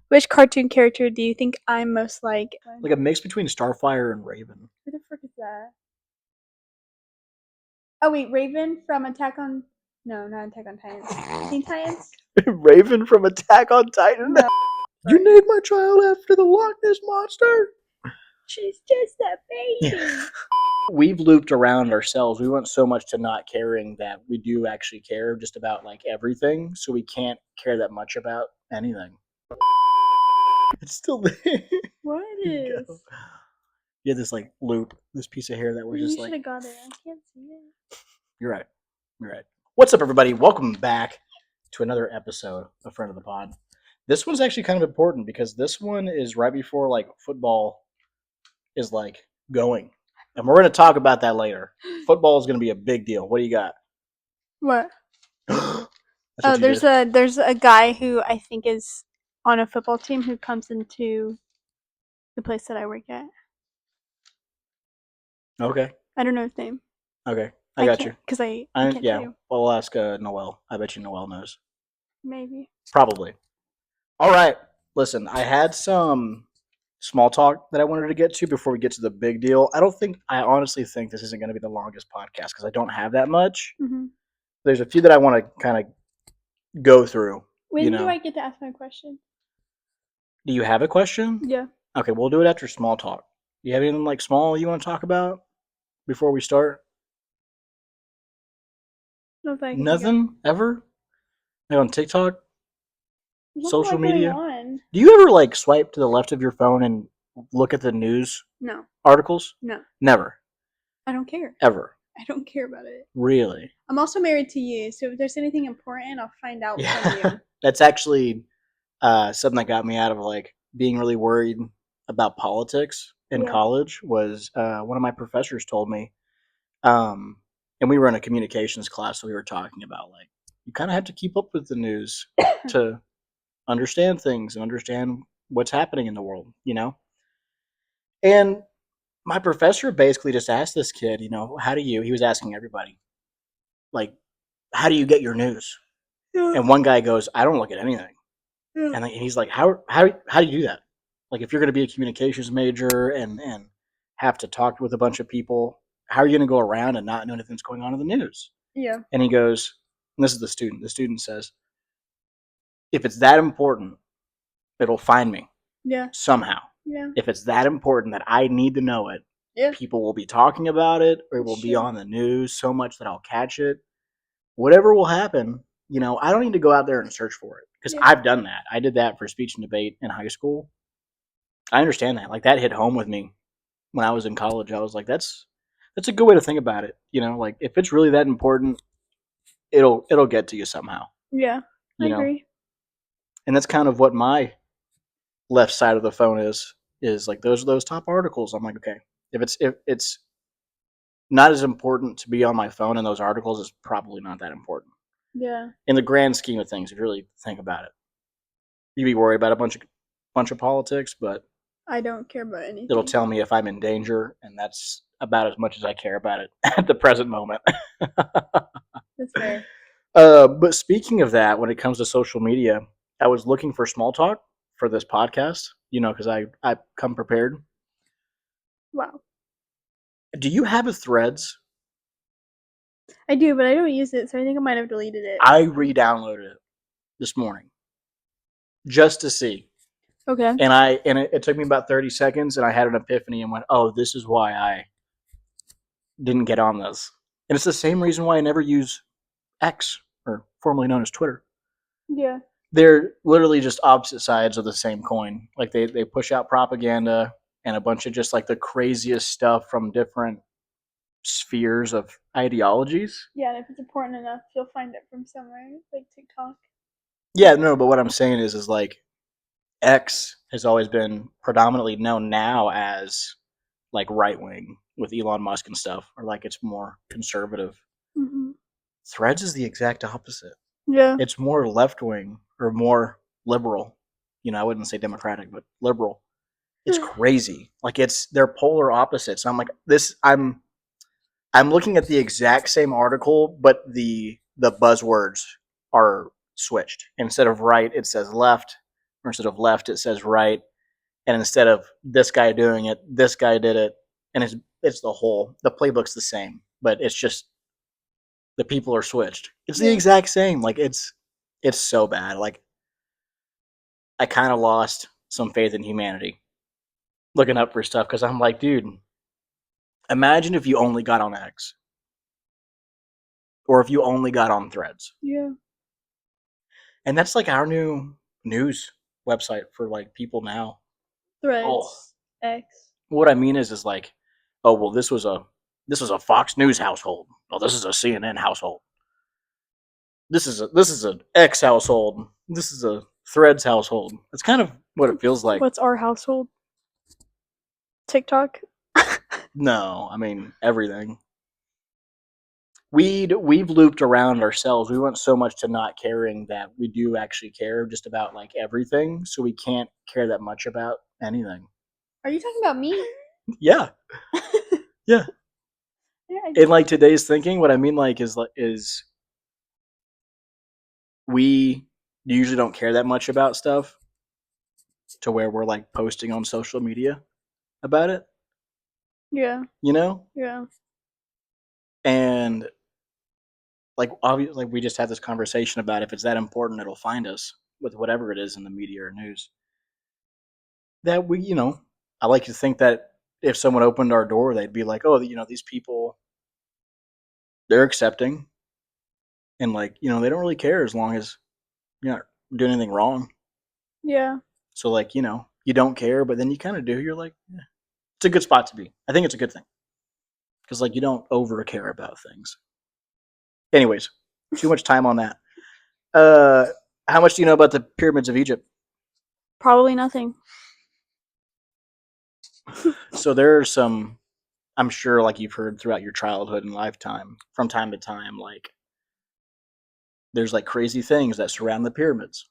Which cartoon character do you think I'm most like? Like a mix between Starfire and Raven. Who the frick is that? Oh wait, Raven from Attack on... No, not Attack on Titans. Teen Titans? Raven from Attack on Titan? No. You named my child after the Loch Ness Monster? She's just a baby. Yeah. We've looped around ourselves. We went so much to not caring that we do actually care just about like everything, so we can't care that much about anything. It's still there. What is? You had this like loop, this piece of hair that was just You like... should have got it. I can't see it. You're right. You're right. What's up, everybody? Welcome back to another episode of Friend of the Pod. This one's actually kind of important because this one is right before like football is like going. And we're going to talk about that later. Football is going to be a big deal. What do you got? What? That's Oh, what you did? there's a guy who I think is on a football team who comes into the place that I work at. Okay. I don't know his name. Okay. I got you. Because I can't tell you. Well, we'll ask Noel. I bet you Noel knows. Maybe. Probably. All right. Listen, I had some small talk that I wanted to get to before we get to the big deal. I honestly think this isn't going to be the longest podcast because I don't have that much. Mm-hmm. There's a few that I want to kind of go through. When do I get to ask my question? Do you have a question? Yeah. Okay, we'll do it after small talk. Do you have anything like small you want to talk about before we start? No, thank you. Nothing? Ever? Like on TikTok? Social media? On. Do you ever like swipe to the left of your phone and look at the news? No. Articles? No. Never. I don't care. Ever. I don't care about it. Really? I'm also married to you, so if there's anything important, I'll find out from you. That's actually something that got me out of like being really worried about politics in college was one of my professors told me, and we were in a communications class, so we were talking about like you kind of have to keep up with the news to understand things and understand what's happening in the world, you know? And my professor basically just asked this kid, you know, he was asking everybody, like, how do you get your news? Yeah. And one guy goes, I don't look at anything. Yeah. And he's like, how do you do that? Like, if you're going to be a communications major and have to talk with a bunch of people, how are you going to go around and not know anything's going on in the news? Yeah. And he goes, and this is the student. The student says, if it's that important, it'll find me. Yeah. Somehow. Yeah. If it's that important that I need to know it, yeah, people will be talking about it, or it will be on the news so much that I'll catch it. Whatever will happen, you know, I don't need to go out there and search for it because I've done that. I did that for speech and debate in high school. I understand that. Like that hit home with me when I was in college. I was like, that's a good way to think about it. You know, like if it's really that important, it'll get to you somehow. Yeah, I agree. And that's kind of what my left side of the phone is like those top articles. I'm like, okay, if it's not as important to be on my phone in those articles, it's probably not that important. Yeah. In the grand scheme of things, if you really think about it, you'd be worried about a bunch of politics, but I don't care about anything. It'll tell me if I'm in danger, and that's about as much as I care about it at the present moment. That's fair. But speaking of that, when it comes to social media, I was looking for small talk for this podcast, you know, because I come prepared. Wow. Do you have a Threads? I do, but I don't use it, so I think I might have deleted it. I re-downloaded it this morning just to see. Okay. And it took me about 30 seconds, and I had an epiphany and went, oh, this is why I didn't get on this. And it's the same reason why I never use X, or formerly known as Twitter. Yeah. They're literally just opposite sides of the same coin. Like they push out propaganda and a bunch of just like the craziest stuff from different spheres of ideologies. Yeah, and if it's important enough, you'll find it from somewhere, like TikTok. Yeah, no, but what I'm saying is like X has always been predominantly known now as like right wing with Elon Musk and stuff, or like it's more conservative. Mm-hmm. Threads is the exact opposite. Yeah. It's more left wing or more liberal. You know, I wouldn't say democratic, but liberal. It's crazy. Like they're polar opposites. And I'm like, I'm looking at the exact same article, but the buzzwords are switched. Instead of right, it says left, or instead of left, it says right. And instead of this guy doing it, this guy did it, and it's the playbook's the same, but it's just the people are switched. It's the exact same. Like it's so bad. Like I kind of lost some faith in humanity looking up for stuff because I'm like, dude, imagine if you only got on X or if you only got on Threads. Yeah. And that's like our new news website for like people now. Threads. X. What I mean is like, oh well, this was a Fox News household. Oh, this is a CNN household. This is an X household. This is a Threads household. It's kind of what it feels like. What's our household? TikTok? No, I mean everything. We've looped around ourselves. We went so much to not caring that we do actually care just about like everything. So we can't care that much about anything. Are you talking about me? Yeah, yeah. Yeah, In like today's thinking, what I mean like is we usually don't care that much about stuff to where we're like posting on social media about it. Yeah. You know? Yeah. And like obviously we just had this conversation about if it's that important it'll find us with whatever it is in the media or news. That we, I like to think that if someone opened our door, they'd be like, "Oh, these people they're accepting and like, they don't really care as long as you're not doing anything wrong." Yeah. So like, you don't care, but then you kind of do. You're like, yeah. It's a good spot to be. I think it's a good thing because like you don't over care about things. Anyways, too much time on that. Uh, how much do you know about the pyramids of Egypt? Probably nothing. So there are some, I'm sure, like you've heard throughout your childhood and lifetime, from time to time, like there's like crazy things that surround the pyramids.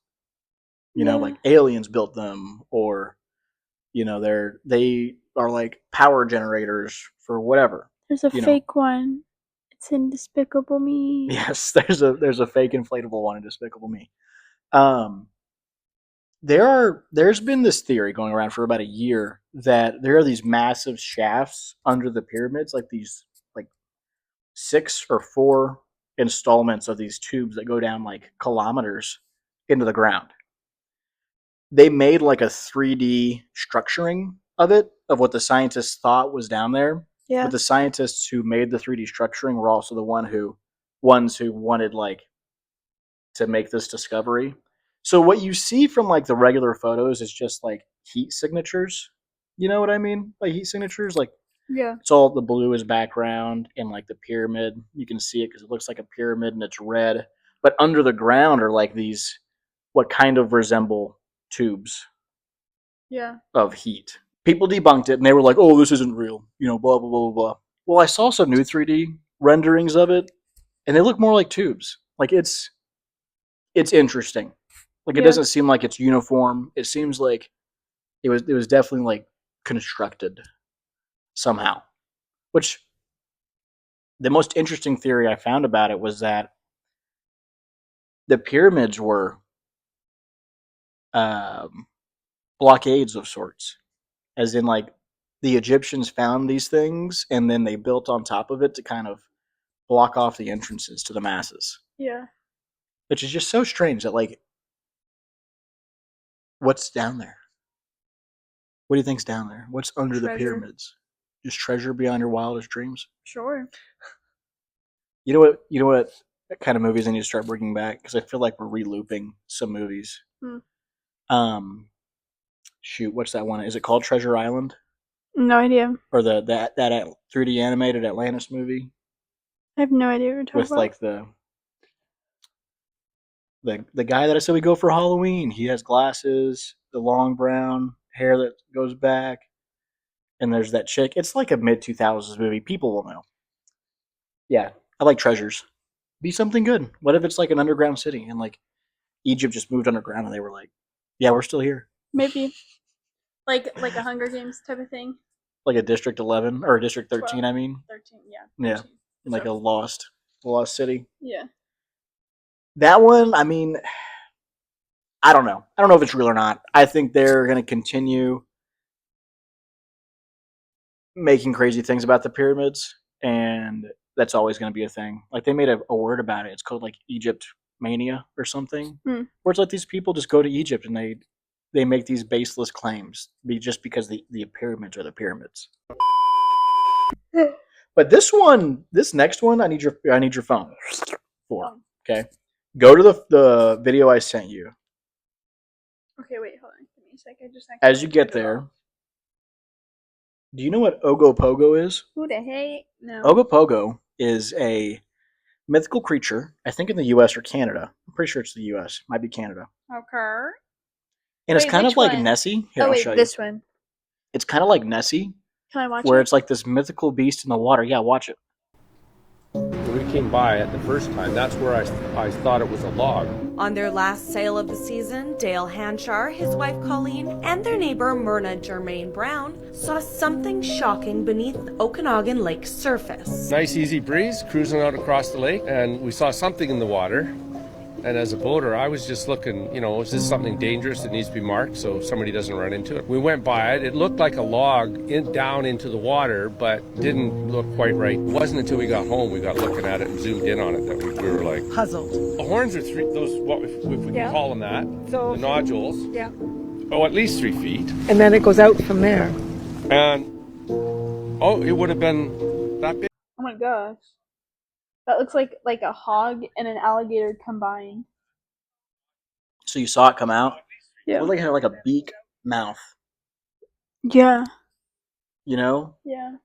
Like aliens built them, or they are like power generators for whatever. There's a fake one. It's in Despicable Me. Yes, there's a fake inflatable one in Despicable Me. Um, there's been this theory going around for about a year that there are these massive shafts under the pyramids, like these like 6 or 4 installments of these tubes that go down like kilometers into the ground. They made like a 3D structuring of it, of what the scientists thought was down there. Yeah. But the scientists who made the 3D structuring were also the ones who wanted like to make this discovery. So what you see from like the regular photos is just like heat signatures. You know what I mean? Like heat signatures, like Yeah. it's all the blue is background and like the pyramid. You can see it because it looks like a pyramid and it's red. But under the ground are like these what kind of resemble tubes. Yeah. Of heat. People debunked it and they were like, "Oh, this isn't real," blah blah blah blah. Well, I saw some new 3D renderings of it, and they look more like tubes. Like it's interesting. Like it doesn't seem like it's uniform. It seems like it was definitely like constructed somehow. Which the most interesting theory I found about it was that the pyramids were um, blockades of sorts, as in like the Egyptians found these things and then they built on top of it to kind of block off the entrances to the masses. Yeah. Which is just so strange that like what's down there? What do you think's down there? What's under the pyramids? Just treasure beyond your wildest dreams? Sure. You know what kind of movies I need to start bringing back? Because I feel like we're re-looping some movies. Um shoot, what's that one? Is it called Treasure Island? No idea. Or that 3D animated Atlantis movie? I have no idea what you're talking With about. like the guy that I said we go for Halloween. He has glasses, the long brown hair that goes back, and there's that chick. It's like a mid 2000s movie. People will know. Yeah, I like treasures. Be something good. What if it's like an underground city and like Egypt just moved underground and they were like, yeah, we're still here. Maybe. Like a Hunger Games type of thing. Like a District 11 or a District 13. 12. I mean, 13. Yeah. 13. Yeah, like a lost city. Yeah. That one, I mean, I don't know. I don't know if it's real or not. I think they're going to continue making crazy things about the pyramids, and that's always going to be a thing. Like they made a word about it. It's called like Egypt mania or something, where it's like these people just go to Egypt and they make these baseless claims just because the pyramids are the pyramids. But this next one, I need your phone for. Okay, go to the video I sent you. Okay, wait, hold on. Give me a sec. I just As you get there, do you know what Ogopogo is? Who the heck? No. Ogopogo is a mythical creature, I think in the US or Canada. I'm pretty sure it's the US. Might be Canada. Okay. And it's kind of like Nessie. Here, I'll show you. This one. It's kind of like Nessie. Can I watch where it? it's like this mythical beast in the water. Yeah, watch it. When we came by it the first time, that's where I thought it was a log. On their last sail of the season, Dale Hanchar, his wife Colleen, and their neighbor Myrna Germain Brown saw something shocking beneath Okanagan Lake's surface. Nice easy breeze, cruising out across the lake, and we saw something in the water. And as a boater, I was just looking, is this something dangerous that needs to be marked so somebody doesn't run into it? We went by it. It looked like a log down into the water, but didn't look quite right. It wasn't until we got home, we got looking at it and zoomed in on it that we were like puzzled. The horns are if we can call them that, so the nodules. Yeah. Oh, at least 3 feet. And then it goes out from there. And, it would have been that big. Oh my gosh. That looks like a hog and an alligator combined. So you saw it come out? Yeah. It looked like it had like a beak mouth. Yeah. You know? Yeah.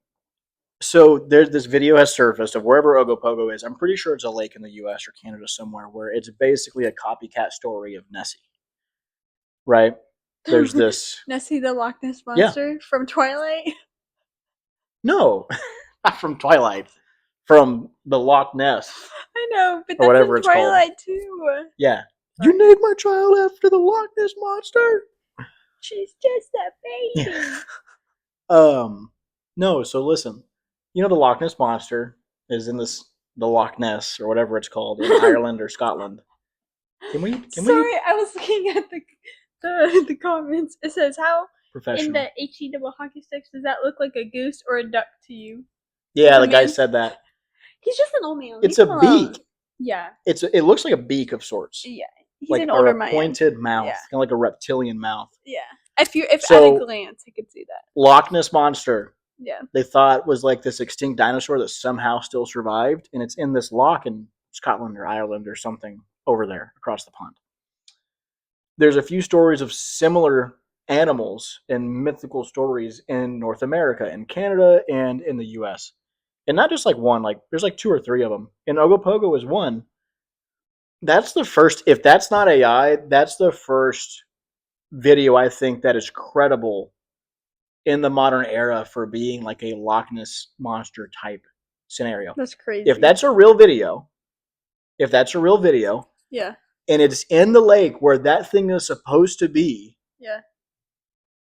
So this video has surfaced of wherever Ogopogo is. I'm pretty sure it's a lake in the US or Canada somewhere where it's basically a copycat story of Nessie. Right? There's this Nessie the Loch Ness Monster from Twilight? No, not from Twilight. From the Loch Ness. I know, but or whatever that's it's in Twilight called. too. Yeah. You named my child after the Loch Ness Monster? She's just a baby. No, so listen. You know the Loch Ness Monster is in the Loch Ness or whatever it's called in Ireland or Scotland. Sorry, I was looking at the comments. It says, how in the HE double hockey sticks does that look like a goose or a duck to you? Yeah, the guy said that. He's just an old man. It's a beak. Yeah. It looks like a beak of sorts. Yeah. He's like an older man. Like a pointed mouth. Yeah. Kind of like a reptilian mouth. Yeah. If at a glance I could see that. Loch Ness Monster. Yeah. They thought was like this extinct dinosaur that somehow still survived, and it's in this loch in Scotland or Ireland or something over there across the pond. There's a few stories of similar animals and mythical stories in North America, in Canada, and in the US. And not just like one, like there's like 2 or 3 of them. And Ogopogo is one. That's the first, if that's not AI, that's the first video I think that is credible in the modern era for being like a Loch Ness Monster type scenario. That's crazy. If that's a real video, yeah, and it's in the lake where that thing is supposed to be, yeah,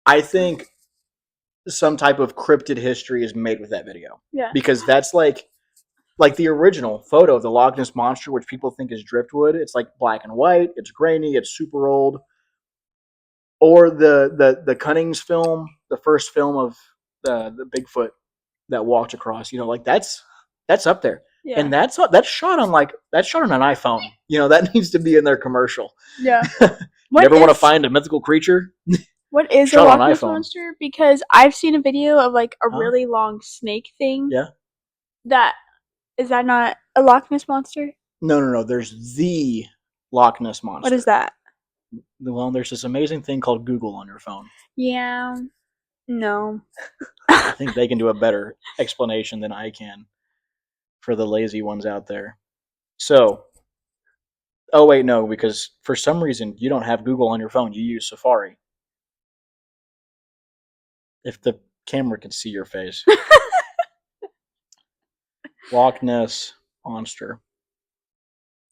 I think some type of cryptid history is made with that video. Yeah, because that's like the original photo of the Loch Ness Monster, which people think is driftwood. It's like black and white. It's grainy. It's super old. Or the Cunnings film, the first film of the Bigfoot that walked across. Like that's up there. Yeah. And that's shot on an iPhone. That needs to be in their commercial. Yeah. You ever want to find a mythical creature? What is a Loch Ness Monster? Because I've seen a video of like a really long snake thing. Yeah. Is that not a Loch Ness Monster? No. There's the Loch Ness Monster. What is that? Well, there's this amazing thing called Google on your phone. Yeah. No. I think they can do a better explanation than I can for the lazy ones out there. So, oh wait, no, because for some reason you don't have Google on your phone. You use Safari. If the camera could see your face. Loch Ness Monster.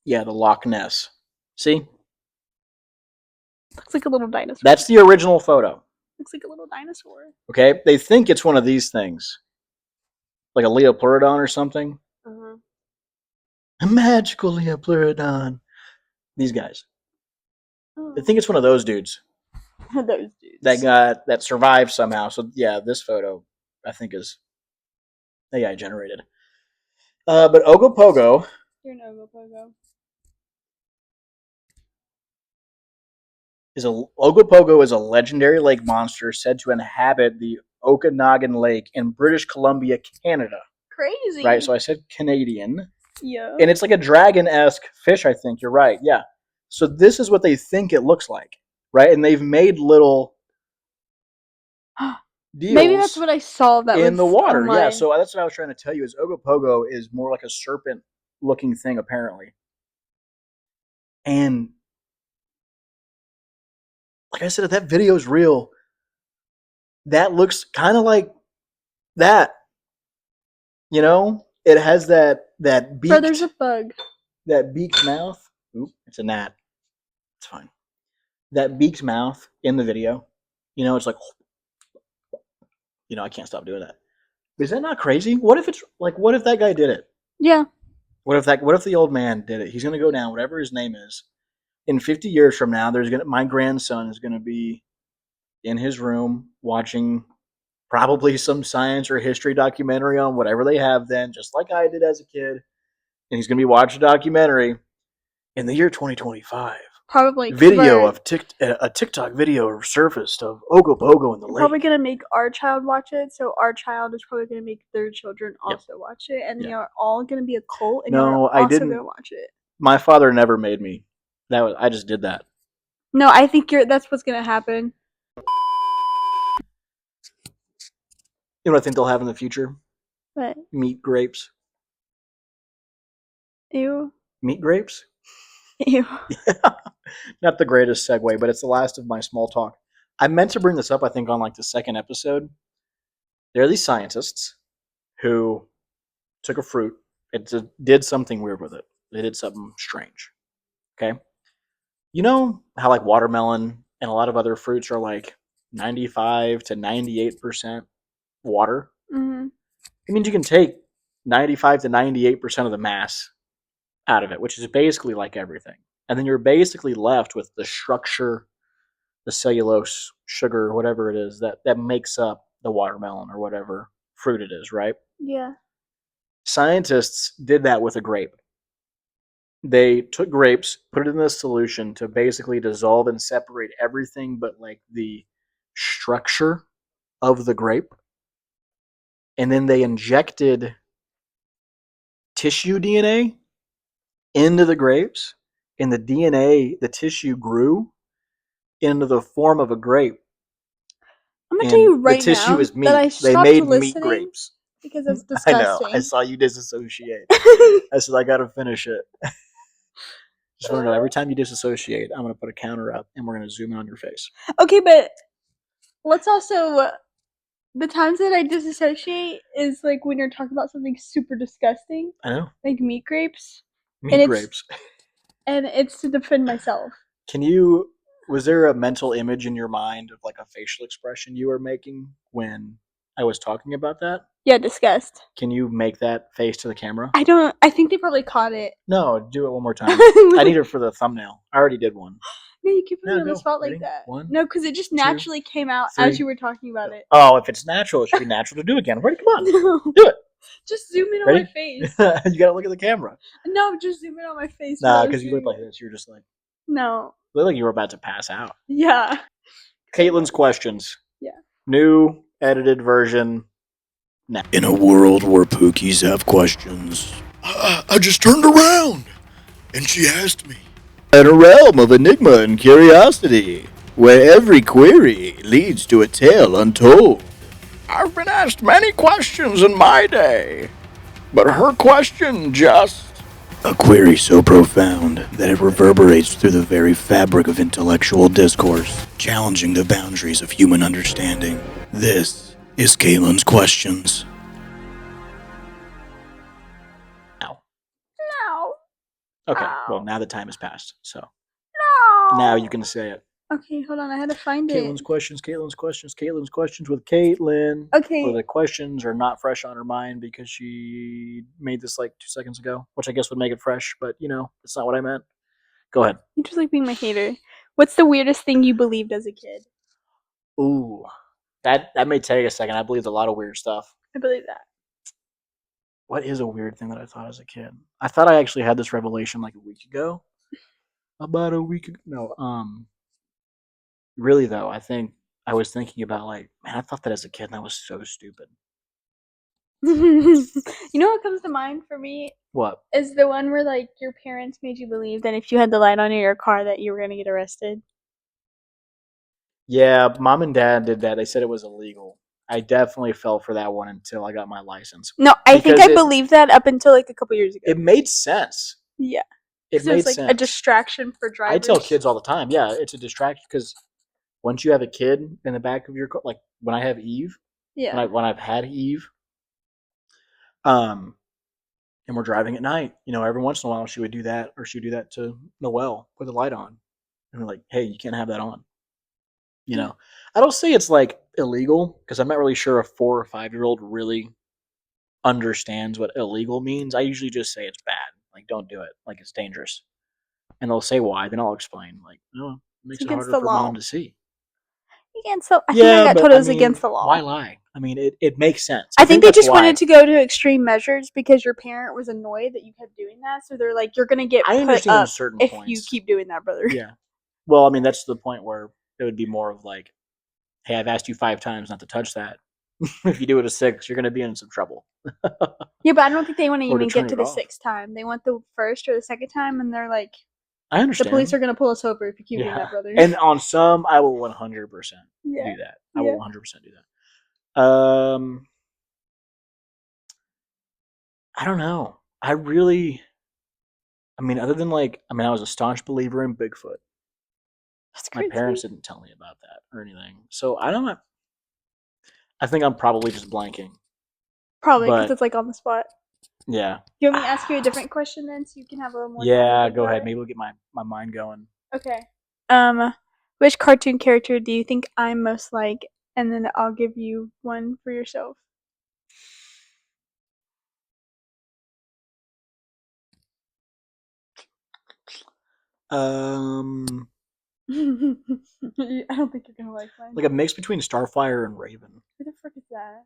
Yeah, the Loch Ness. See? Looks like a little dinosaur. That's the original photo. Looks like a little dinosaur. Okay? They think it's one of these things. Like a Leopleurodon or something. Uh-huh. A magical Leopleurodon. These guys. I think it's one of those dudes. Those dudes. That survived somehow. So yeah, this photo I think is AI generated. But Ogopogo. You're an Ogopogo. Ogopogo is a legendary lake monster said to inhabit the Okanagan Lake in British Columbia, Canada. Crazy. Right, so I said Canadian. Yeah. And it's like a dragon-esque fish, I think. You're right, yeah. So this is what they think it looks like, right? And they've made little deals. Maybe that's what I saw that in was the water. online. Yeah, so that's what I was trying to tell you is Ogopogo is more like a serpent-looking thing, apparently. And like I said, if that video is real, that looks kind of like that. You know, it has that beaked. Bro, there's a bug. That beaked mouth. Oop, it's a gnat. It's fine. That beaked mouth in the video. You know, it's like, you know, I can't stop doing that. Is that not crazy? What if it's like, what if that guy did it? Yeah. What if the old man did it? He's gonna go down, whatever his name is. In 50 years from now, my grandson is gonna be in his room watching probably some science or history documentary on whatever they have then, just like I did as a kid. And he's gonna be watching a documentary in the year 2025. Probably. Video of a TikTok video surfaced of Ogopogo in the lake. Probably gonna make our child watch it, so our child is probably gonna make their children also watch it, and they are all gonna be a cult, and you're also gonna watch it. My father never made me. I just did that. No, I think that's what's gonna happen. You know what I think they'll have in the future? What? Meat grapes. Ew. Meat grapes? Ew. Yeah. Not the greatest segue, but it's the last of my small talk. I meant to bring this up, I think, on like the second episode. There are these scientists who took a fruit and did something weird with it. They did something strange. Okay? You know how like watermelon and a lot of other fruits are like 95 to 98% water? Mm-hmm. It means you can take 95 to 98% of the mass out of it, which is basically like everything. And then you're basically left with the structure, the cellulose, sugar, whatever it is that makes up the watermelon or whatever fruit it is, right? Yeah. Scientists did that with a grape. They took grapes, put it in a solution to basically dissolve and separate everything but like the structure of the grape. And then they injected tissue DNA into the grapes, and the DNA, the tissue grew into the form of a grape. I'm gonna tell you right now the tissue is meat. That I they made meat grapes. Because that's disgusting. I know. I saw you disassociate. I said I gotta finish it. Just want to know, every time you disassociate, I'm gonna put a counter up and we're gonna zoom in on your face. Okay, but let's also the times that I disassociate is like when you're talking about something super disgusting. I know. Like meat grapes. Meat grapes. And it's to defend myself. Was there a mental image in your mind of like a facial expression you were making when I was talking about that? Yeah, disgust. Can you make that face to the camera? I think they probably caught it. No, do it one more time. I need it for the thumbnail. I already did one. No, you keep putting me on the spot like that. No, because it just naturally came out as you were talking about it. Oh, if it's natural, it should be natural to do again. Ready? Come on. No. Do it. Just zoom in on my face. You gotta look at the camera. No, just zoom in on my face. Nah, because you look like this. You're just like... No. You look like you were about to pass out. Yeah. Kaitlin's questions. Yeah. New, edited version. Now. In a world where Pookies have questions, I just turned around, and she asked me. In a realm of enigma and curiosity, where every query leads to a tale untold. I've been asked many questions in my day, but her question just... A query so profound that it reverberates through the very fabric of intellectual discourse, challenging the boundaries of human understanding. This is Kaitlin's questions. No. No. Okay, well, now the time has passed, so. No. Now you can say it. Okay, hold on, I had to find Kaitlin's questions with Kaitlin. Okay. Where the questions are not fresh on her mind because she made this like 2 seconds ago, which I guess would make it fresh, but you know, that's not what I meant. Go ahead. You just like being my hater. What's the weirdest thing you believed as a kid? Ooh, that may take a second. I believed a lot of weird stuff. I believe that. What is a weird thing that I thought as a kid? I thought I actually had this revelation like a week ago. About a week ago. No, really though, I think I was thinking about like, man, I thought that as a kid and I was so stupid. You know what comes to mind for me? What? Is the one where like your parents made you believe that if you had the light on in your car that you were gonna get arrested. Yeah, mom and dad did that. They said it was illegal. I definitely fell for that one until I got my license. No, I think I believed that up until like a couple years ago. It made sense. Yeah. It made was like sense. a distraction for drivers. I tell kids all the time, yeah, it's a distraction because once you have a kid in the back of your car, like when I have Eve, yeah, when I've had Eve, and we're driving at night, every once in a while she would do that, or she would do that to Noelle, put the light on, and we're like, hey, you can't have that on. I don't say it's like illegal because I'm not really sure a 4 or 5-year-old really understands what illegal means. I usually just say it's bad, like don't do it, like it's dangerous, and they'll say why. Then I'll explain, like, no, it makes it harder for mom to see. Against the, I think I got told it was against the law. Why lie? I mean, it makes sense. I think they just wanted to go to extreme measures because your parent was annoyed that you kept doing that. So they're like, you're going to get put up if you keep doing that, brother. Yeah. Well, I mean, that's the point where it would be more of like, hey, I've asked you 5 times not to touch that. If you do it a 6, you're going to be in some trouble. Yeah, but I don't think they want to even get to the 6th time. They want the 1st or the 2nd time, and they're like, I understand. The police are going to pull us over if you keep doing that, brother. And on some, I will 100% do that. I will 100% do that. I don't know. I mean, other than like, I was a staunch believer in Bigfoot. That's crazy. My parents didn't tell me about that or anything. So I don't know. I think I'm probably just blanking. Probably, because it's like on the spot. Yeah. Do you want me to ask you a different question then, so you can have a little more? Yeah, go ahead. Maybe we'll get my mind going. Okay. Which cartoon character do you think I'm most like? And then I'll give you one for yourself. I don't think you're gonna like mine. Like a mix between Starfire and Raven. Who the frick is that?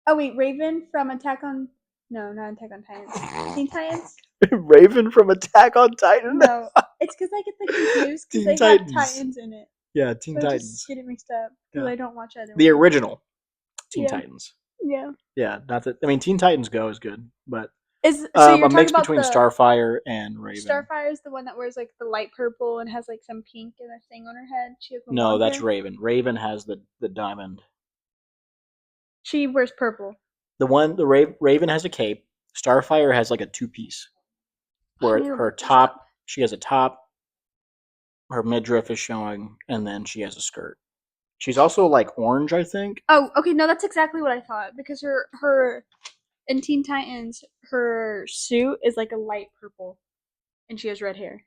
Oh wait, Raven from Attack on... No, not Attack on Titans. Teen Titans? Raven from Attack on Titan? No, it's because I get confused because they have Titans in it. Yeah, Teen Titans. I just get it mixed up because I don't watch other ones. The original Teen Titans. Yeah. Yeah, not that. I mean, Teen Titans Go is good, but so you're a mix between Starfire and Raven. Starfire is the one that wears like the light purple and has like some pink and a thing on her head. She has no, that's hair. Raven. Raven has the diamond. She wears purple. Raven has a cape. Starfire has like a 2-piece, where her top, she has a top, her midriff is showing, and then she has a skirt. She's also like orange, I think. Oh, okay, no, that's exactly what I thought, because her in Teen Titans, her suit is like a light purple, and she has red hair.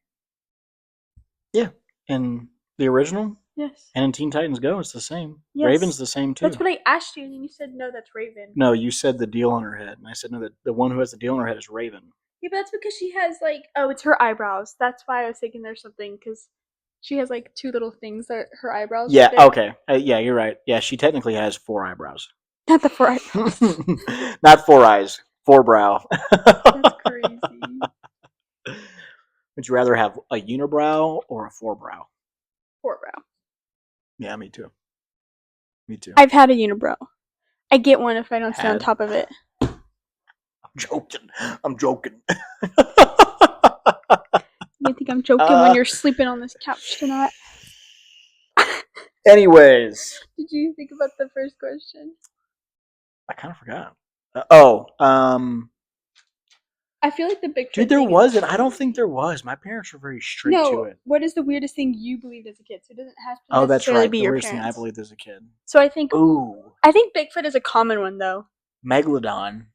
Yeah, in the original. Yes. And in Teen Titans Go, it's the same. Yes. Raven's the same too. That's what I asked you, and then you said no, that's Raven. No, you said the deal on her head, and I said no, the one who has the deal on her head is Raven. Yeah, but that's because she has like, it's her eyebrows. That's why I was thinking there's something, because she has like 2 little things that her eyebrows. Yeah. Okay. Yeah, you're right. Yeah, she technically has 4 eyebrows. Not the 4 eyebrows. Not 4 eyes. 4 brow. That's crazy. Would you rather have a unibrow or a 4-brow? 4-brow. Yeah, me too. Me too. I've had a unibrow. I get one if I don't sit on top of it. I'm joking. You think I'm joking when you're sleeping on this couch tonight? Anyways. Did you think about the first question? I kind of forgot. I feel like the Bigfoot. Dude, there wasn't. I don't think there was. My parents were very strict to it. What is the weirdest thing you believed as a kid? So it doesn't have to necessarily that's right. Be the your weirdest parents. Thing I believed as a kid. So I think. I think Bigfoot is a common one though. Megalodon.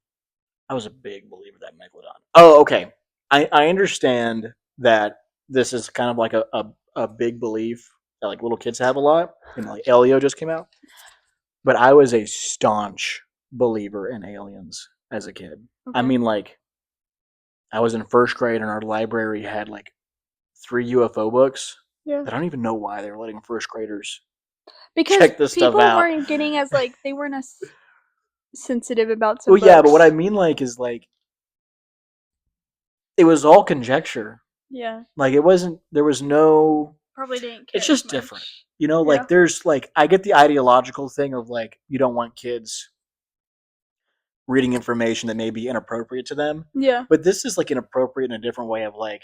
I was a big believer of that Megalodon. Oh, okay. I understand that this is kind of like a big belief that like little kids have a lot. And like Elio just came out. But I was a staunch believer in aliens as a kid. Okay. I mean, like, I was in 1st grade and our library had like 3 UFO books. Yeah. I don't even know why they were letting first graders because check this stuff out. People weren't getting as like they weren't as sensitive about some Well, books. yeah, but what I mean like is like it was all conjecture. Yeah. Like it wasn't. There was no. Probably didn't care. It's just much. different. You know, like there's like I get the ideological thing of like you don't want kids reading information that may be inappropriate to them. Yeah. But this is like inappropriate in a different way of like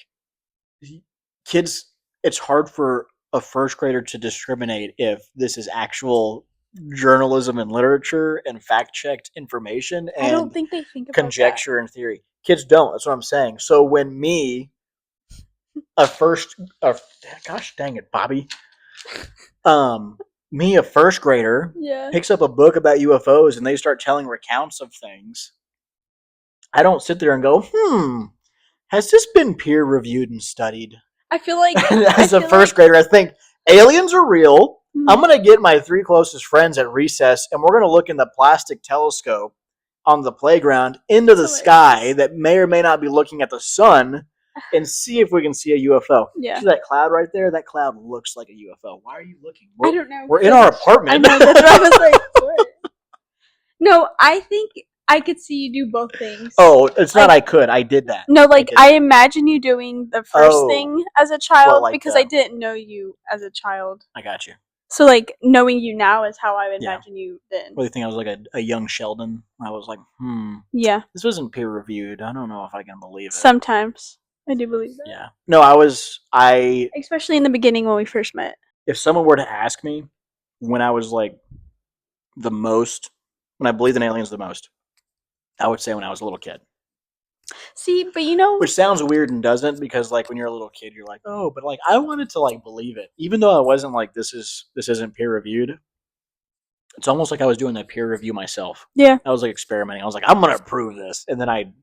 kids. It's hard for a first grader to discriminate if this is actual journalism and literature and fact checked information and I don't think they think about conjecture and theory. Kids don't. That's what I'm saying. So when gosh dang it, Bobby. Me, a first grader, picks up a book about UFOs and they start telling recounts of things. I don't sit there and go, has this been peer reviewed and studied? I feel like as a first grader, I think aliens are real. Mm-hmm. I'm going to get my 3 closest friends at recess and we're going to look in the plastic telescope on the playground into the sky that may or may not be looking at the sun and see if we can see a UFO. Yeah. See that cloud right there? That cloud looks like a UFO. Why are you looking? I don't know. We're in our apartment. I know. That's what I was like, what? No, I think I could see you do both things. Oh, it's not I could. I did that. No, like I imagine you doing the first thing as a child because I didn't know you as a child. I got you. So, like, knowing you now is how I would imagine you then. What do you think? I was like a young Sheldon. I was like, Yeah. This wasn't peer reviewed. I don't know if I can believe it. Sometimes. I do believe that. Yeah. No, I... Especially in the beginning when we first met. If someone were to ask me when I was, like, when I believed in aliens the most, I would say when I was a little kid. See, but you know... Which sounds weird and doesn't, because, like, when you're a little kid, you're like, oh, but, like, I wanted to, like, believe it. Even though I wasn't like, this isn't peer-reviewed. It's almost like I was doing that peer review myself. Yeah. I was, like, experimenting. I was like, I'm going to prove this. And then I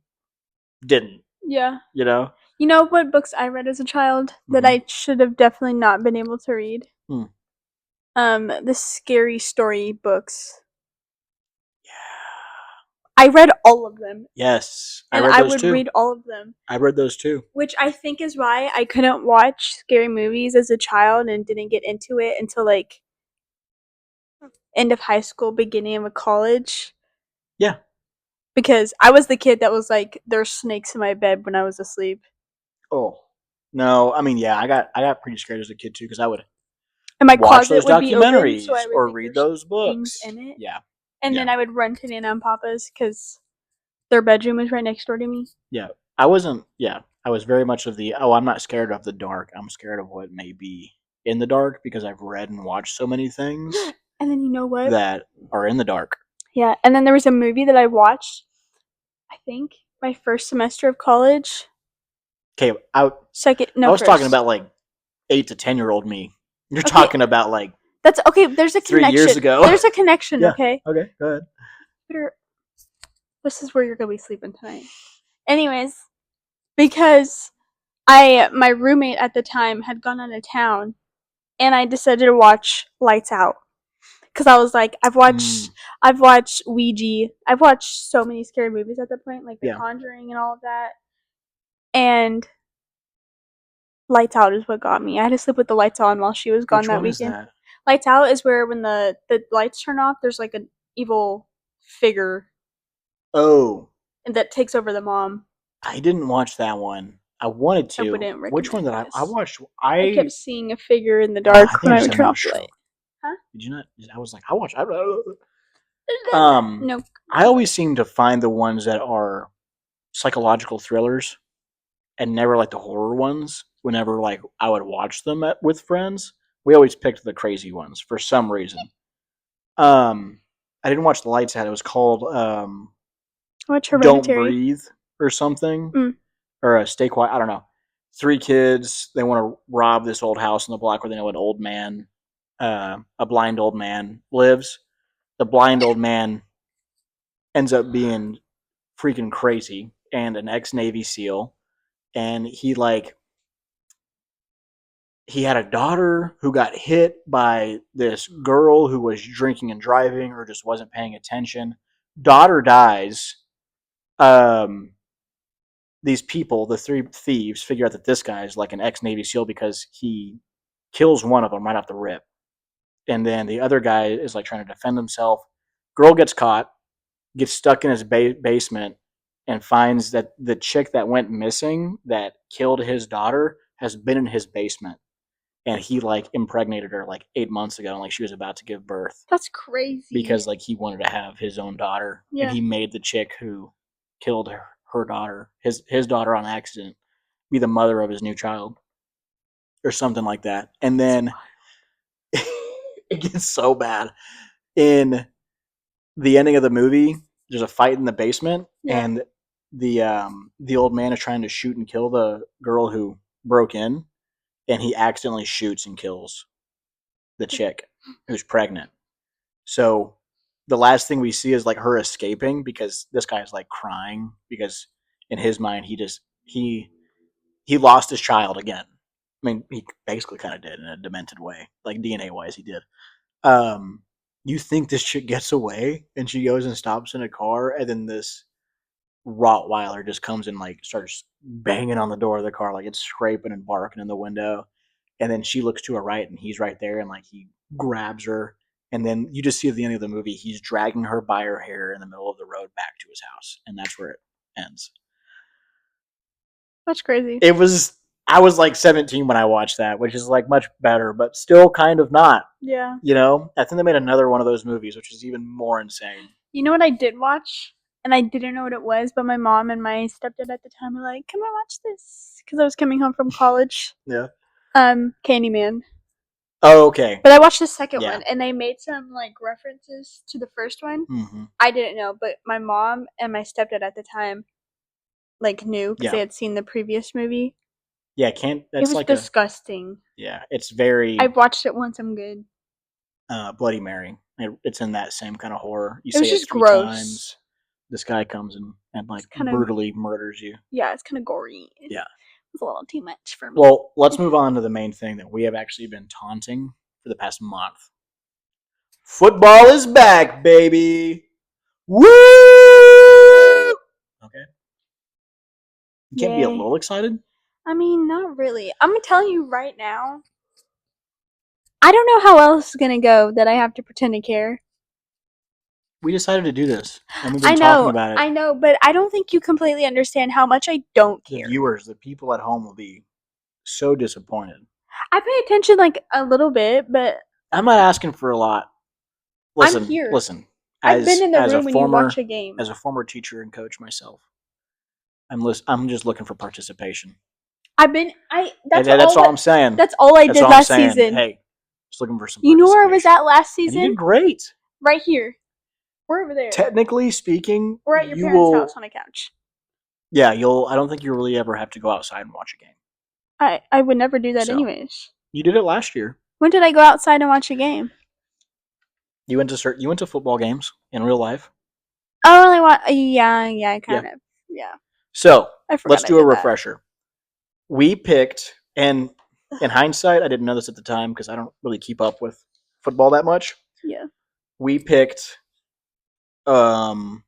didn't. Yeah. You know? You know what books I read as a child that I should have definitely not been able to read? The scary story books. I read all of them. Yes. I would read all of them. I read those too. Which I think is why I couldn't watch scary movies as a child and didn't get into it until like end of high school, beginning of college. Yeah. Because I was the kid that was like, there's snakes in my bed when I was asleep. Oh. No, I mean, yeah, I got pretty scared as a kid too because I would and my watch those would documentaries be open, so I would or read those books. In it. Yeah. And then I would run to Nana and Papa's because their bedroom was right next door to me. Yeah. I was very much of I'm not scared of the dark. I'm scared of what may be in the dark because I've read and watched so many things. And then you know what? That are in the dark. Yeah. And then there was a movie that I watched, I think, my first semester of college. Okay. I was talking about like 8 to 10-year-old me. You're talking about like that's okay. There's a 3 connection. years ago. There's a connection. Yeah. Okay. Okay. Go ahead. This is where you're gonna be sleeping tonight. Anyways, because my roommate at the time had gone out of town, and I decided to watch Lights Out because I was like, I've watched Ouija. I've watched so many scary movies at that point, like The Conjuring and all of that, and Lights Out is what got me. I had to sleep with the lights on while she was gone that weekend. Is that? Lights Out is where when the lights turn off, there's like an evil figure. Oh. And that takes over the mom. I didn't watch that one. I wanted to. Which one did I watched? I kept seeing a figure in the dark when I would turn off the light. Huh? Did you not? I was like, I watched. No. I always seem to find the ones that are psychological thrillers, and never like the horror ones. Whenever like I would watch them with friends, we always picked the crazy ones for some reason. I didn't watch the Lights Out. It was called Don't Breathe or something, or Stay Quiet. I don't know. 3 kids. They want to rob this old house in the block where they know an old man, a blind old man lives. The blind old man ends up being freaking crazy and an ex-Navy SEAL, and he had a daughter who got hit by this girl who was drinking and driving or just wasn't paying attention. Daughter dies. these people, the three thieves, figure out that this guy is like an ex-Navy SEAL because he kills one of them right off the rip. And then the other guy is like trying to defend himself. Girl gets caught, gets stuck in his basement, and finds that the chick that went missing that killed his daughter has been in his basement. And he like impregnated her like 8 months ago, and like she was about to give birth. That's crazy. Because like he wanted to have his own daughter, and he made the chick who killed her daughter, his daughter on accident, be the mother of his new child, or something like that. And then it gets so bad. In the ending of the movie, there's a fight in the basement, and the old man is trying to shoot and kill the girl who broke in, and he accidentally shoots and kills the chick who's pregnant. So the last thing we see is like her escaping because this guy's like crying because in his mind he lost his child again. I mean, he basically kind of did in a demented way, like DNA wise, he did. You think this chick gets away, and she goes and stops in a car, and then this Rottweiler just comes and like starts banging on the door of the car, like it's scraping and barking in the window. And then she looks to her right, and he's right there, and like he grabs her. And then you just see at the end of the movie, he's dragging her by her hair in the middle of the road back to his house, and that's where it ends. That's crazy. I was like 17 when I watched that, which is like much better, but still kind of not. Yeah. You know, I think they made another one of those movies, which is even more insane. You know what I did watch? And I didn't know what it was, but my mom and my stepdad at the time were like, "Come on, watch this," because I was coming home from college. Yeah. Candyman. Oh, okay. But I watched the second one, and they made some like references to the first one. Mm-hmm. I didn't know, but my mom and my stepdad at the time like knew because they had seen the previous movie. Yeah, it was like disgusting. It's very. I've watched it once. I'm good. Bloody Mary. It's in that same kind of horror. You it was say just it 3 gross. times. This guy comes and like brutally murders you. Yeah, it's kind of gory. Yeah. It's a little too much for me. Well, let's move on to the main thing that we have actually been taunting for the past month. Football is back, baby! Woo! Okay. You can't be a little excited? I mean, not really. I'm gonna tell you right now. I don't know how else it's gonna go that I have to pretend to care. We decided to do this, and we've been talking about it. I know, but I don't think you completely understand how much I don't care. The viewers, the people at home will be so disappointed. I pay attention like a little bit, but I'm not asking for a lot. Listen, I'm here. Listen. I've been in the room when you watch a game. As a former teacher and coach myself, I'm just looking for participation. That's all I'm saying. That's all I did last season. Hey, just looking for some. You know where I was at last season? And you did great. Right here. We're over there. Technically speaking, we're at your parents' house on a couch. Yeah, I don't think you really ever have to go outside and watch a game. I would never do that anyways. You did it last year. When did I go outside and watch a game? You went to football games in real life. Oh, really? Yeah, kind of. Yeah. So let's do a refresher. We picked, and in hindsight, I didn't know this at the time because I don't really keep up with football that much. Yeah. We picked 4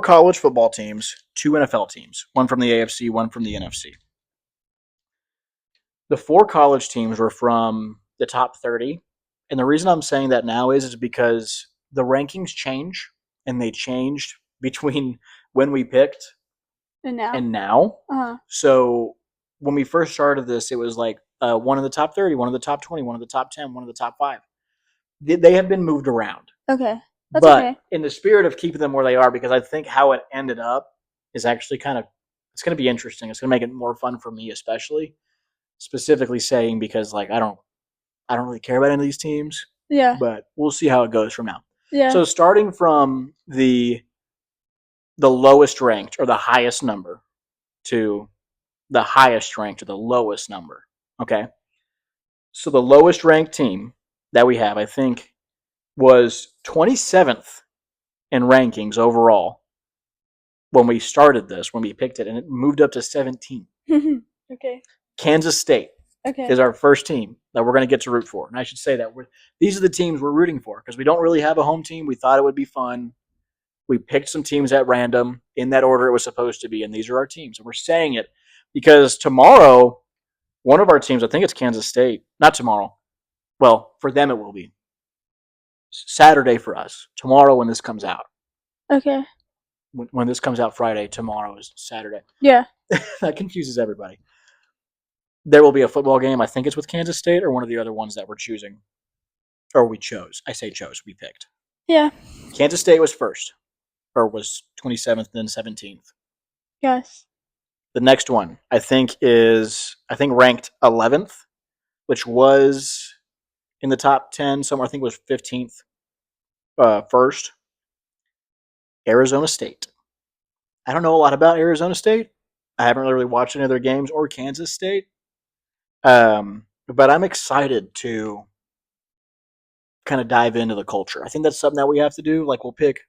college football teams, 2 NFL teams, one from the AFC, one from the NFC. The 4 college teams were from the top 30. And the reason I'm saying that now is because the rankings change, and they changed between when we picked and now. Uh-huh. So when we first started this, it was like one in the top 30, one in the top 20, one in the top 10, one in the top 5. They have been moved around. Okay. But in the spirit of keeping them where they are, because I think how it ended up is actually it's going to be interesting. It's going to make it more fun for me, specifically saying because like I don't really care about any of these teams. Yeah. But we'll see how it goes from now. Yeah. So starting from the lowest ranked or the highest number to the highest ranked or the lowest number. Okay. So the lowest ranked team that we have, I think, was 27th in rankings overall when we started this, when we picked it, and it moved up to 17. Okay. Kansas State is our first team that we're going to get to root for. And I should say that these are the teams we're rooting for because we don't really have a home team. We thought it would be fun. We picked some teams at random in that order it was supposed to be, and these are our teams. And we're saying it because tomorrow, one of our teams, I think it's Kansas State, not tomorrow. Well, for them it will be Saturday for us. Tomorrow when this comes out. Okay. When this comes out Friday, tomorrow is Saturday. Yeah. That confuses everybody. There will be a football game. I think it's with Kansas State or one of the other ones that we're choosing. Or we chose. I say chose. We picked. Yeah. Kansas State was first. Or was 27th and 17th. Yes. The next one, I think ranked 11th, which was in the top 10 somewhere. I think it was 15th first. Arizona State. I don't know a lot about Arizona State. I haven't really watched any of their games or Kansas State. But I'm excited to kind of dive into the culture. I think that's something that we have to do. Like we'll pick,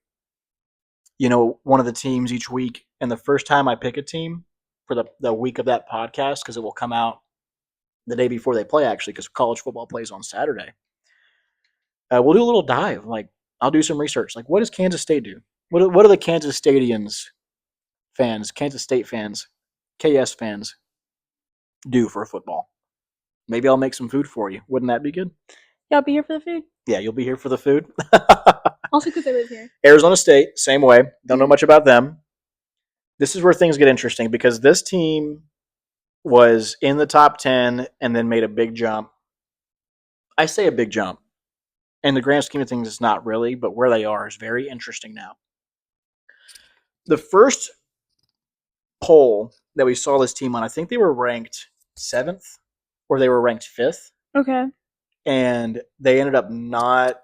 one of the teams each week. And the first time I pick a team for the week of that podcast, because it will come out the day before they play, actually, because college football plays on Saturday. We'll do a little dive. Like I'll do some research. Like what does Kansas State do? What are the Kansas Stadians fans, Kansas State fans, KS fans do for football? Maybe I'll make some food for you. Wouldn't that be good? Yeah, I'll be here for the food. Yeah, you'll be here for the food. Also because I live here. Arizona State, same way. Don't know much about them. This is where things get interesting because this team was in the top 10 and then made a big jump. I say a big jump. In the grand scheme of things, it's not really, but where they are is very interesting now. The first poll that we saw this team on, I think they were ranked 7th or they were ranked 5th. Okay. And they ended up not,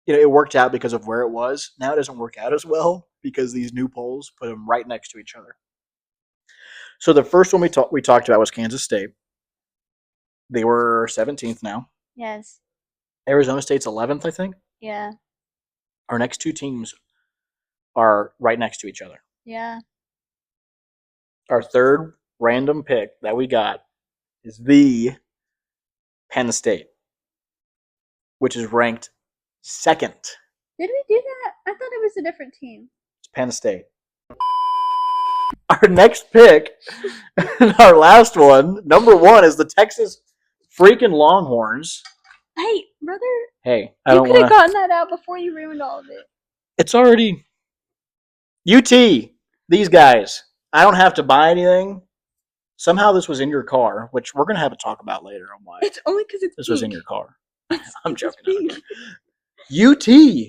it worked out because of where it was. Now it doesn't work out as well because these new polls put them right next to each other. So the first one we talked about was Kansas State. They were 17th now. Yes. Arizona State's 11th, I think. Yeah. Our next two teams are right next to each other. Yeah. Our third random pick that we got is the Penn State, which is ranked 2nd. Did we do that? I thought it was a different team. It's Penn State. Our next pick, our last one, number 1, is the Texas freaking Longhorns. Hey, brother. Hey, you could have gotten that out before you ruined all of it. It's already UT. These guys. I don't have to buy anything. Somehow this was in your car, which we're gonna have a talk about later on why. It's only because it's this pink. was in your car. I'm joking. UT.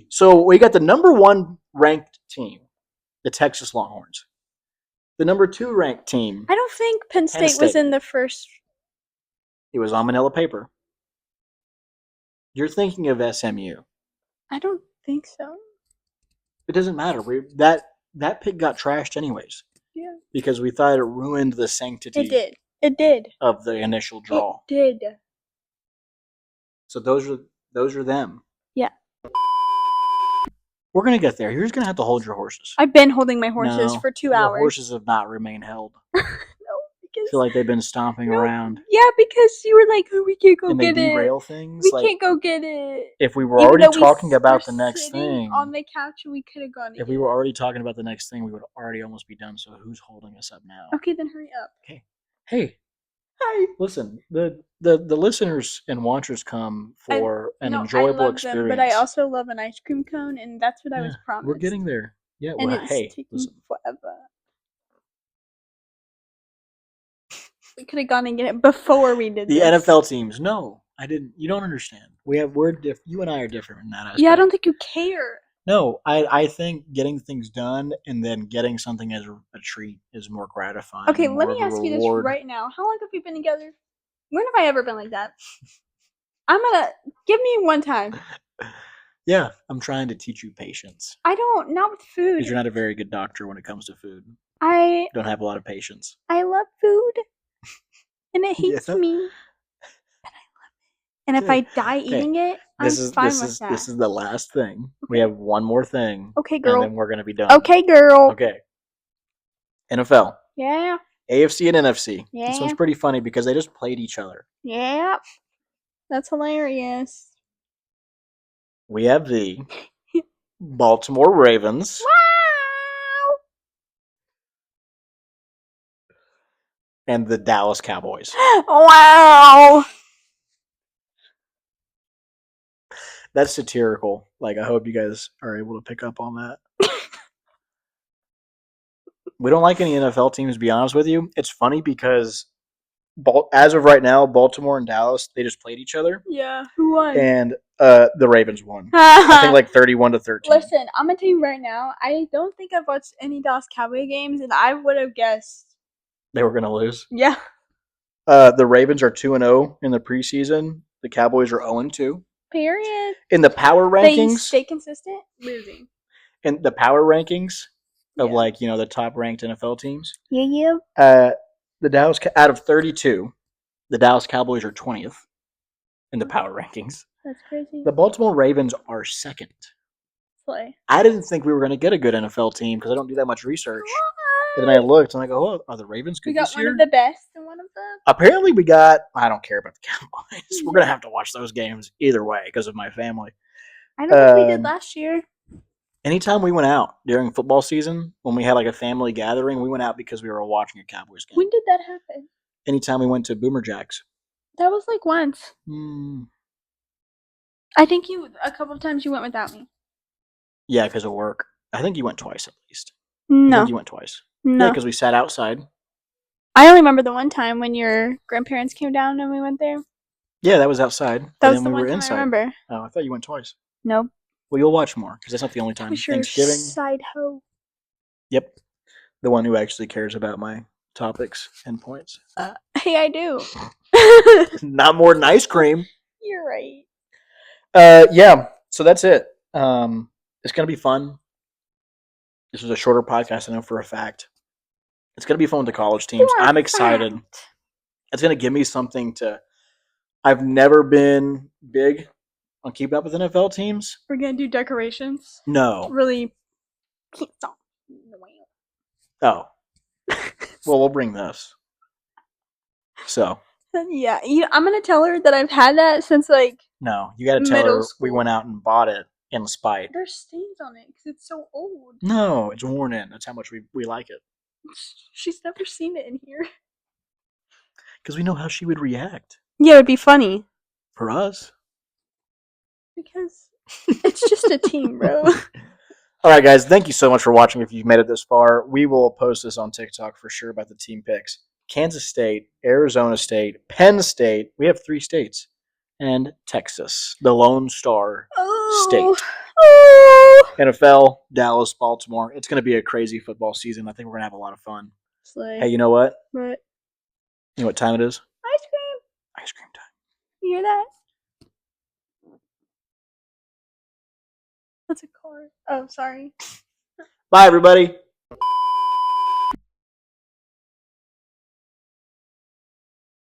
So we got the number 1 ranked team, the Texas Longhorns. The number 2 ranked team. I don't think Penn State was in the first. It was on manila paper. You're thinking of SMU. I don't think so. It doesn't matter. That pick got trashed anyways. Yeah. Because we thought it ruined the sanctity. It did. Of the initial draw. It did. So those are them. Yeah. We're gonna get there. You're just gonna have to hold your horses. I've been holding my horses for 2 hours. The horses have not remained held. No, because I feel like they've been stomping around. Yeah, because you were like, "Oh, we can't go and get they it. derail things. We can't go get it." If we were already talking about the next thing on the couch, we could have gone. If we were already talking about the next thing, we would already almost be done. So who's holding us up now? Okay, then hurry up. Okay. Hey. Hi. Listen, the listeners and watchers come for an enjoyable experience. Them, but I also love an ice cream cone, and that's what I was promised. We're getting there. Yeah. And well, it's taking forever. We could have gone and get it before we did the this. NFL teams. No, I didn't. You don't understand. You and I are different in that aspect. Yeah, I don't think you care. No, I think getting things done and then getting something as a treat is more gratifying. Okay, let me ask you this right now. How long have we been together? When have I ever been like that? Give me one time. Yeah, I'm trying to teach you patience. Not with food. Because you're not a very good doctor when it comes to food. I don't have a lot of patience. I love food. And it hates me. But I love it. And if I die eating it, I'm fine with that. This is the last thing. Okay. We have one more thing. Okay, girl. And then we're going to be done. Okay, girl. Okay. NFL. Yeah. AFC and NFC. Yeah. This one's pretty funny because they just played each other. Yeah. That's hilarious. We have the Baltimore Ravens. Wow. And the Dallas Cowboys. Wow. That's satirical. Like, I hope you guys are able to pick up on that. We don't like any NFL teams, to be honest with you. It's funny because as of right now, Baltimore and Dallas, they just played each other. Yeah. Who won? And the Ravens won. I think like 31-13. Listen, I'm gonna tell you right now. I don't think I've watched any Dallas Cowboy games, and I would have guessed They were going to lose. Yeah. The Ravens are 2-0 in the preseason. The Cowboys are 0-2. Period. In the power They rankings, stay consistent. Losing. in the power rankings of Yeah. like, the top ranked NFL teams, Yeah. the Dallas out of 32, the Dallas Cowboys are 20th in the power rankings. That's crazy. The Baltimore Ravens are second. Play. I didn't think we were going to get a good NFL team because I don't do that much research. What? And then I looked and I go, oh, are the Ravens good We got this one year? of the best and one of the. Apparently we got, I don't care about the Cowboys. We're going to have to watch those games either way because of my family. I don't think we did last year. Anytime we went out during football season, when we had like a family gathering, we went out because we were watching a Cowboys game. When did that happen? Anytime we went to Boomer Jacks. That was like once. I think a couple of times you went without me. Yeah, because of work. I think you went twice at least. I No. think you went twice. No. Yeah, because we sat outside. I only remember the one time when your grandparents came down and we went there. Yeah, that was outside. That and was then the we one were time inside. I remember. Oh, I thought you went twice. Nope. Well, you'll watch more because that's not the only time. Sure, Thanksgiving. side hoe. Yep. The one who actually cares about my topics and points. Hey, I do. Not more than ice cream. You're right. Yeah. So that's it. It's gonna be fun. This was a shorter podcast, I know for a fact. It's gonna be fun with the college teams. I'm excited. It's gonna give me something to. I've never been big on keeping up with NFL teams. We're gonna do decorations. No. Really. Oh. Well, we'll bring this. So. Yeah, I'm gonna tell her that I've had that since like. No, you got to tell middle her school. we went out and bought it in spite. There's stains on it because it's so old. No, it's worn in. That's how much we like it. She's never seen it in here. Because we know how she would react. Yeah, it'd be funny. For us. Because it's just a team, bro. All right, guys. Thank you so much for watching. If you've made it this far, we will post this on TikTok for sure about the team picks. Kansas State, Arizona State, Penn State. We have 3 states. And Texas, the Lone Star State. Oh. NFL, Dallas, Baltimore. It's going to be a crazy football season. I think we're going to have a lot of fun. Slay. Hey, you know what? What? You know what time it is? Ice cream. Ice cream time. You hear that? That's a car. Oh, sorry. Bye, everybody.